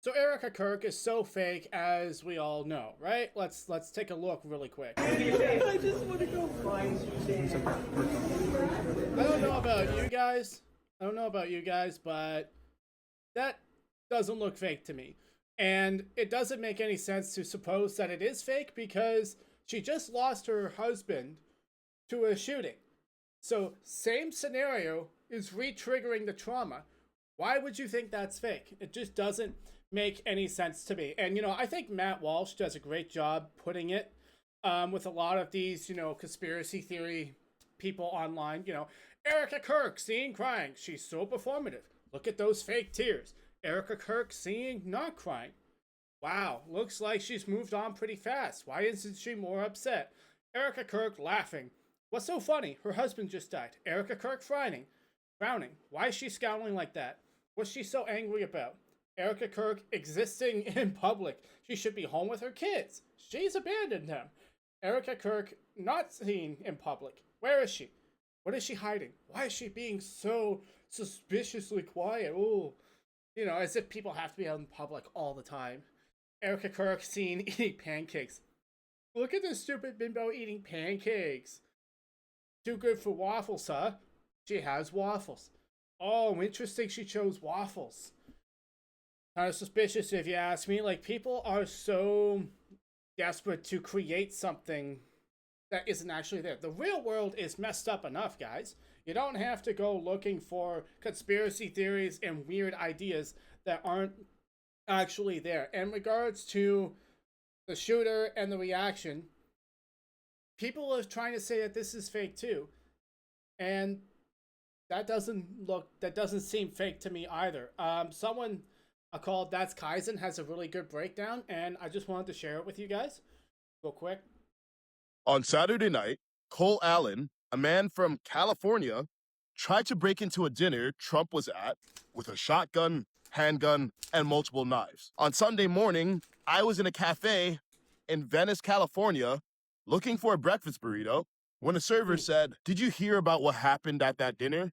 So Erika Kirk is so fake, as we all know, right? Let's take a look really quick. I just want to go find Suzanne. I don't know about you guys. But that doesn't look fake to me. And it doesn't make any sense to suppose that it is fake because she just lost her husband to a shooting. So, same scenario is re-triggering the trauma. Why would you think that's fake? It just doesn't make any sense to me. And, I think Matt Walsh does a great job putting it with a lot of these, conspiracy theory people online. Erika Kirk seen crying. She's so performative. Look at those fake tears. Erika Kirk seeing not crying. Wow, looks like she's moved on pretty fast. Why isn't she more upset? Erika Kirk laughing. What's so funny? Her husband just died. Erika Kirk frowning. Why is she scowling like that? What's she so angry about? Erika Kirk existing in public. She should be home with her kids. She's abandoned them. Erika Kirk not seen in public. Where is she? What is she hiding? Why is she being so suspiciously quiet? Oh, as if people have to be out in public all the time. Erika Kirk seen eating pancakes. Look at this stupid bimbo eating pancakes. Too good for waffles, huh? She has waffles. Oh, interesting she chose waffles. Kind of suspicious if you ask me. Like, people are so desperate to create something that isn't actually there. The real world is messed up enough, guys. You don't have to go looking for conspiracy theories and weird ideas that aren't actually there. In regards to the shooter and the reaction, people are trying to say that this is fake too. And that doesn't seem fake to me either. Someone called That's Kaizen has a really good breakdown, and I just wanted to share it with you guys real quick. On Saturday night, Cole Allen, a man from California, tried to break into a dinner Trump was at with a shotgun, handgun, and multiple knives. On Sunday morning, I was in a cafe in Venice, California, looking for a breakfast burrito when a server said, "Did you hear about what happened at that dinner?"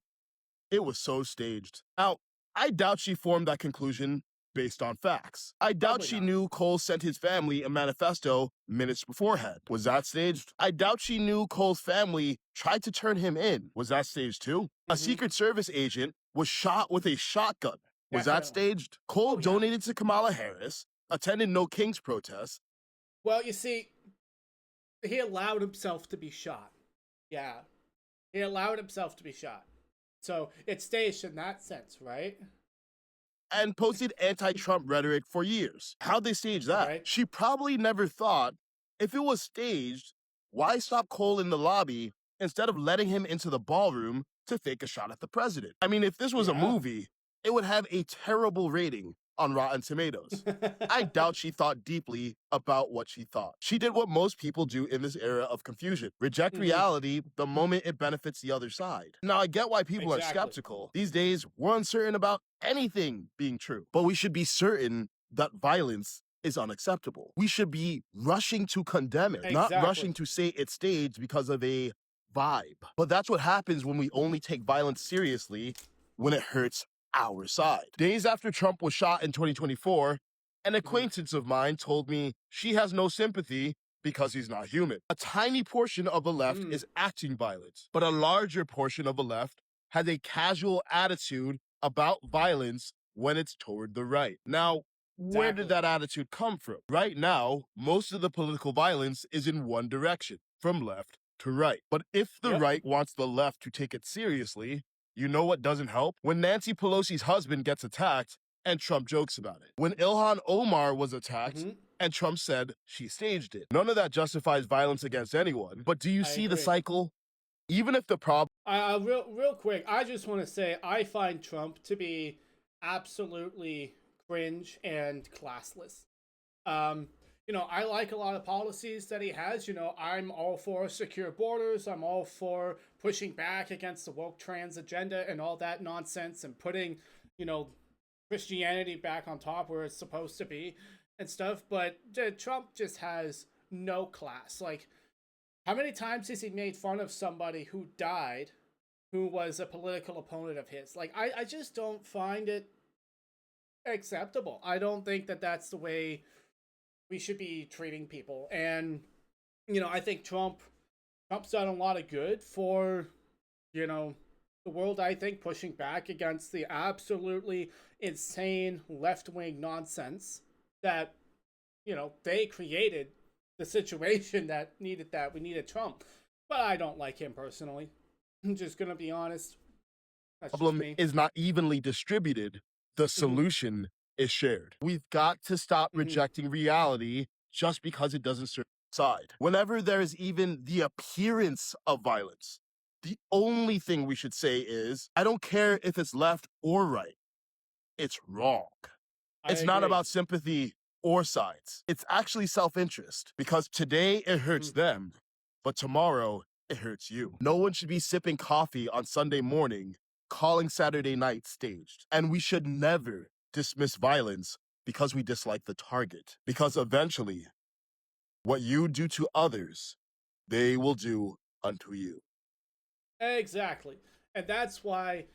It was so staged. Now, I doubt she formed that conclusion based on facts. I doubt Probably she not. knew Cole sent his family a manifesto minutes beforehand. Was that staged? I doubt she knew Cole's family tried to turn him in. Was that staged too? A Secret Service agent was shot with a shotgun. Was that Definitely. staged? Cole Oh, yeah. donated to Kamala Harris, attended No Kings protests. Well, you see, he allowed himself to be shot. Yeah. He allowed himself to be shot. So it's staged in that sense, right? And posted anti-Trump rhetoric for years. How'd they stage that? Right. She probably never thought, if it was staged, why stop Cole in the lobby instead of letting him into the ballroom to fake a shot at the president? I mean, if this was a movie, it would have a terrible rating on Rotten Tomatoes. I doubt she thought deeply about what she thought. She did what most people do in this era of confusion. Reject reality the moment it benefits the other side. Now, I get why people are skeptical. These days, we're uncertain about anything being true. But we should be certain that violence is unacceptable. We should be rushing to condemn it, not rushing to say it's staged because of a vibe. But that's what happens when we only take violence seriously when it hurts our side. Days after Trump was shot in 2024, an acquaintance of mine told me she has no sympathy because he's not human. A tiny portion of the left is acting violent, but a larger portion of the left has a casual attitude about violence when it's toward the right. Now, where did that attitude come from? Right now, most of the political violence is in one direction, from left to right. But if the right wants the left to take it seriously, you know what doesn't help? When Nancy Pelosi's husband gets attacked and Trump jokes about it. When Ilhan Omar was attacked and Trump said she staged it. None of that justifies violence against anyone. But do you see the cycle? Even if the problem... Real quick, I just want to say I find Trump to be absolutely cringe and classless. I like a lot of policies that he has. I'm all for secure borders. I'm all for pushing back against the woke trans agenda and all that nonsense and putting, Christianity back on top where it's supposed to be and stuff. But Trump just has no class. Like, how many times has he made fun of somebody who died who was a political opponent of his? Like, I just don't find it acceptable. I don't think that that's the way we should be treating people. And I think Trump's done a lot of good for the world. I think pushing back against the absolutely insane left wing nonsense that they created the situation that we needed Trump. But I don't like him personally. I'm just gonna be honest. That's just Problem me. is not evenly distributed. The solution is shared. We've got to stop rejecting reality just because it doesn't serve our side. Whenever there is even the appearance of violence, the only thing we should say is, I don't care if it's left or right. It's wrong. It's not about sympathy or sides. It's actually self-interest, because today it hurts them, but tomorrow it hurts you. No one should be sipping coffee on Sunday morning, calling Saturday night staged. And we should never dismiss violence because we dislike the target, because eventually what you do to others, they will do unto you. Exactly. And that's why,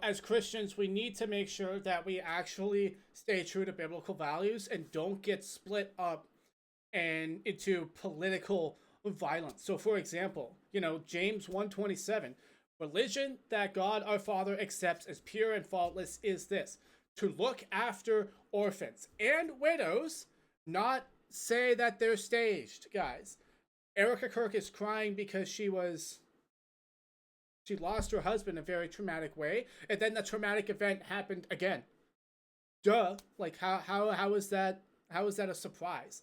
as Christians, we need to make sure that we actually stay true to biblical values and don't get split up and into political violence. So for example, James 1:27, religion that God our Father accepts as pure and faultless is this: to look after orphans and widows, not say that they're staged, guys. Erika Kirk is crying because she lost her husband in a very traumatic way, and then the traumatic event happened again. Duh. Like how is that a surprise?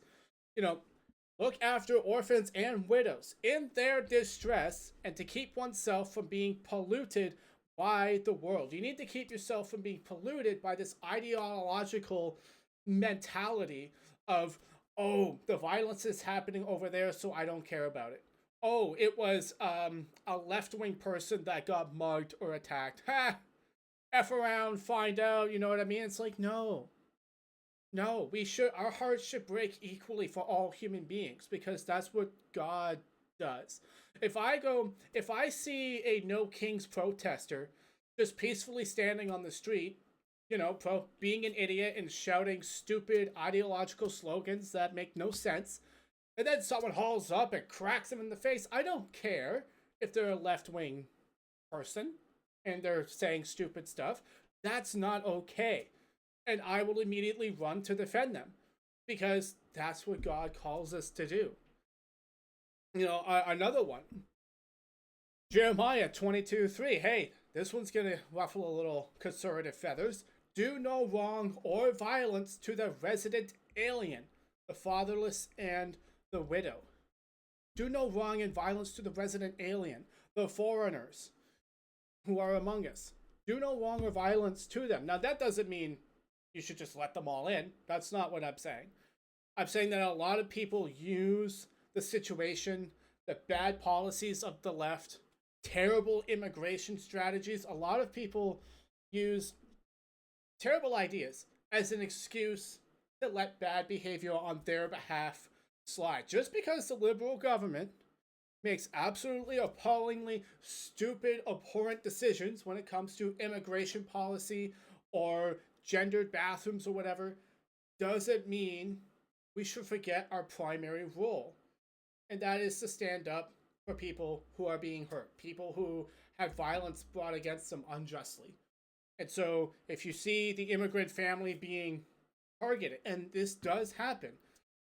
Look after orphans and widows in their distress, and to keep oneself from being polluted by the world. You need to keep yourself from being polluted by this ideological mentality of, oh, the violence is happening over there, so I don't care about it. Oh, it was a left-wing person that got mugged or attacked. Ha! F around, find out, you know what I mean? It's like, no. No, our hearts should break equally for all human beings, because that's what God does. If I see a No Kings protester just peacefully standing on the street, being an idiot and shouting stupid ideological slogans that make no sense, and then someone hauls up and cracks him in the face, I don't care if they're a left-wing person and they're saying stupid stuff. That's not okay. And I will immediately run to defend them, because that's what God calls us to do. Another one, Jeremiah 22:3. Hey, this one's going to ruffle a little conservative feathers. Do no wrong or violence to the resident alien, the fatherless, and the widow. Do no wrong and violence to the resident alien, the foreigners who are among us. Do no wrong or violence to them. Now, that doesn't mean you should just let them all in. That's not what I'm saying. I'm saying that a lot of people use the situation, the bad policies of the left, terrible immigration strategies. A lot of people use terrible ideas as an excuse to let bad behavior on their behalf slide. Just because the liberal government makes absolutely appallingly stupid, abhorrent decisions when it comes to immigration policy or gendered bathrooms or whatever, doesn't mean we should forget our primary role. And that is to stand up for people who are being hurt, people who have violence brought against them unjustly. And so if you see the immigrant family being targeted, and this does happen,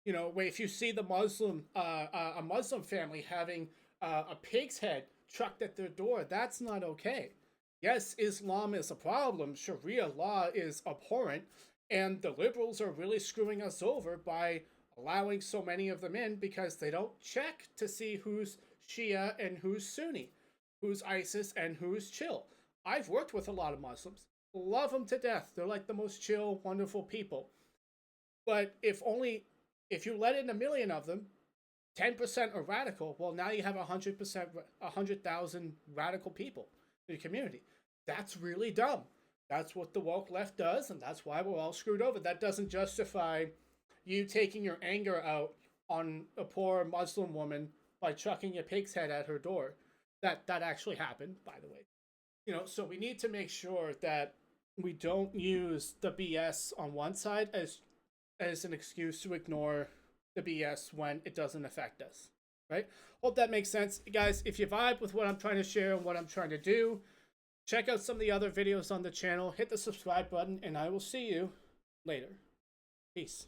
if you see the a Muslim family having a pig's head chucked at their door, that's not okay. Yes, Islam is a problem. Sharia law is abhorrent. And the liberals are really screwing us over by allowing so many of them in, because they don't check to see who's Shia and who's Sunni, who's ISIS and who's chill. I've worked with a lot of Muslims. Love them to death. They're like the most chill, wonderful people. But if you let in 1 million of them, 10% are radical, well, now you have 100,000 radical people in your community. That's really dumb. That's what the woke left does, and that's why we're all screwed over. That doesn't justify you taking your anger out on a poor Muslim woman by chucking a pig's head at her door. That actually happened, by the way. So we need to make sure that we don't use the BS on one side as an excuse to ignore the BS when it doesn't affect us, right? Hope that makes sense. Guys, if you vibe with what I'm trying to share and what I'm trying to do, check out some of the other videos on the channel, hit the subscribe button, and I will see you later. Peace.